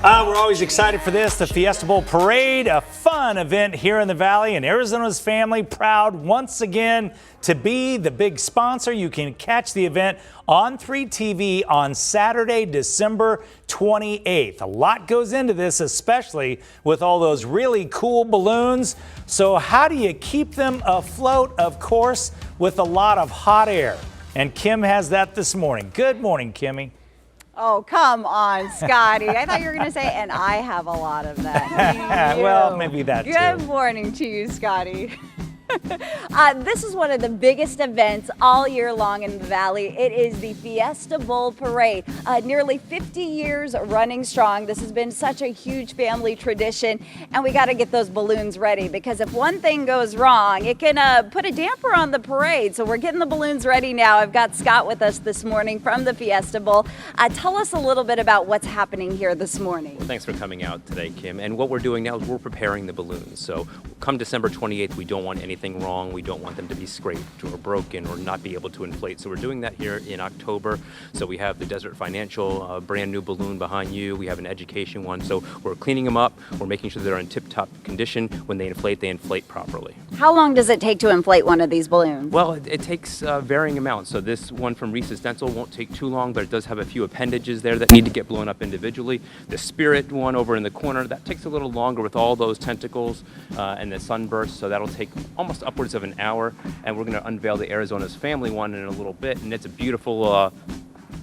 We're always excited for this, the Fiesta Bowl Parade, a fun event here in the Valley, and Arizona's family proud once again to be the big sponsor. You can catch the event on 3 TV on Saturday, December 28th. A lot goes into this, especially with all those really cool balloons. So how do you keep them afloat? Of course, with a lot of hot air. And Kim has that this morning. Good morning, Kimmy. Oh, come on, Scotty. I thought you were going to say, and I have a lot of that. Well, maybe that too. Good morning to you, Scotty. This is one of the biggest events all year long in the Valley. It is the Fiesta Bowl Parade. Nearly 50 years running strong. This has been such a huge family tradition, and we got to get those balloons ready because if one thing goes wrong, it can put a damper on the parade. So we're getting the balloons ready now. I've got Scott with us this morning from the Fiesta Bowl. Tell us a little bit about what's happening here this morning. Well, thanks for coming out today, Kim. And what we're doing now is we're preparing the balloons. So come December 28th, we don't want anything wrong. We don't want them to be scraped or broken or not be able to inflate. So we're doing that here in October. So we have the Desert Financial brand new balloon behind you. We have an education one. So we're cleaning them up. We're making sure they're in tip-top condition. When they inflate properly. How long does it take to inflate one of these balloons? Well, it takes varying amounts. So this one from Reese's Dental won't take too long, but it does have a few appendages there that need to get blown up individually. The Spirit one over in the corner, that takes a little longer with all those tentacles and the sunburst. So that'll take almost upwards of an hour. And we're going to unveil the Arizona's Family one in a little bit. And it's a beautiful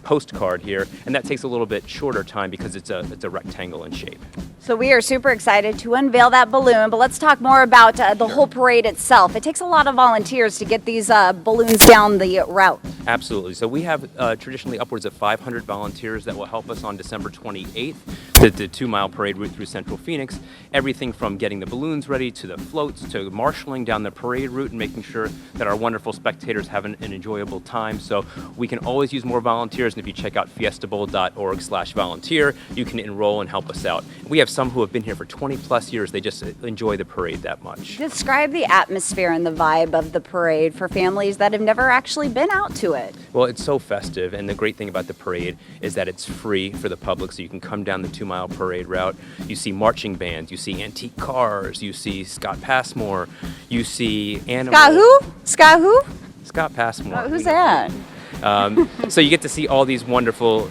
postcard here, and that takes a little bit shorter time because it's a rectangle in shape. So we are super excited to unveil that balloon, but let's talk more about the whole parade itself. It takes a lot of volunteers to get these balloons down the route. Absolutely. So we have traditionally upwards of 500 volunteers that will help us on December 28th, the 2-mile parade route through Central Phoenix. Everything from getting the balloons ready to the floats to marshaling down the parade route and making sure that our wonderful spectators have an enjoyable time. So we can always use more volunteers, and if you check out fiestabowl.org/volunteer, you can enroll and help us out. We have some who have been here for 20 plus years. They just enjoy the parade that much. Describe the atmosphere and the vibe of the parade for families that have never actually been out to it. Well, it's so festive, and the great thing about the parade is that it's free for the public, so you can come down the 2-mile parade route. You see marching bands, you see antique cars, you see Scott Passmore, you see animals. Scott who? Scott who? Scott Passmore. Who's that? So you get to see all these wonderful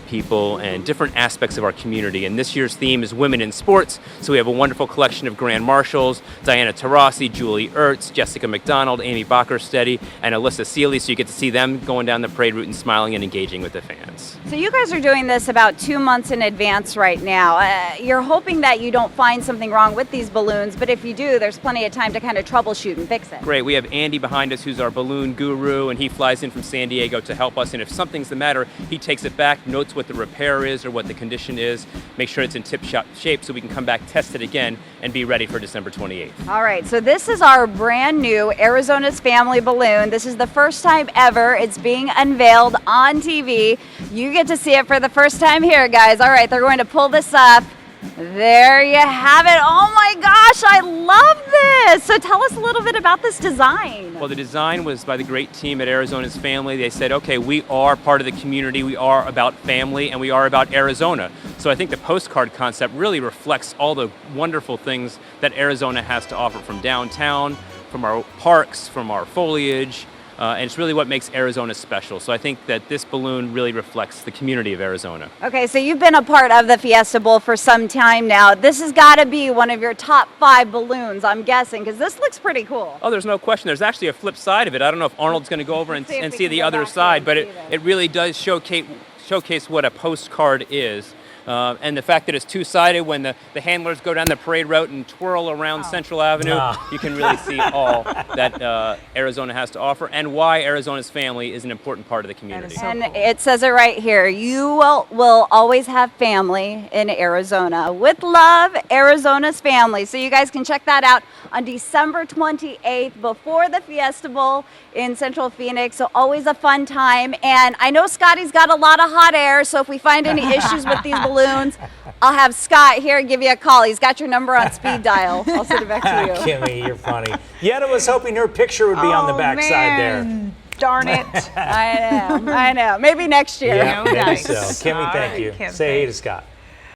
people and different aspects of our community. And this year's theme is Women in Sports. So we have a wonderful collection of Grand Marshals, Diana Taurasi, Julie Ertz, Jessica McDonald, Amy Bockersteady, and Alyssa Seeley. So you get to see them going down the parade route and smiling and engaging with the fans. So you guys are doing this about 2 months in advance right now. You're hoping that you don't find something wrong with these balloons, but if you do, there's plenty of time to kind of troubleshoot and fix it. Great. We have Andy behind us, who's our balloon guru, and he flies in from San Diego to help us, and if something's the matter, he takes it back, notes what the repair is or what the condition is, make sure it's in tip-top shape so we can come back, test it again, and be ready for December 28th. All right, so this is our brand new Arizona's Family balloon. This is the first time ever it's being unveiled on TV. You get to see it for the first time here, guys. All right, they're going to pull this up. There you have it. Oh my gosh, I love this. So tell us a little bit about this design. Well, the design was by the great team at Arizona's Family. They said, okay, we are part of the community, we are about family, and we are about Arizona. So I think the postcard concept really reflects all the wonderful things that Arizona has to offer, from downtown, from our parks, from our foliage, and it's really what makes Arizona special. So I think that this balloon really reflects the community of Arizona. Okay, so you've been a part of the Fiesta Bowl for some time now. This has got to be one of your top 5 balloons, I'm guessing, because this looks pretty cool. Oh, there's no question. There's actually a flip side of it. I don't know if Arnold's going to go over and see the other side, but it really does showcase what a postcard is. And the fact that it's two-sided, when the handlers go down the parade route and twirl around Central Avenue, you can really see all that Arizona has to offer and why Arizona's Family is an important part of the community. And it says it right here, you will always have family in Arizona. With love, Arizona's Family. So you guys can check that out on December 28th before the Fiesta Bowl in Central Phoenix. So always a fun time. And I know Scotty's got a lot of hot air, so if we find any issues with these balloons, I'll have Scott here give you a call. He's got your number on speed dial. I'll send it back to you. Kimmy, you're funny. Yetta was hoping her picture would be on the back side there. Darn it. I know. Maybe next year. Yeah, No maybe dice. so. Kimmy, All thank right, you. Kim, Say hey to thanks. Scott.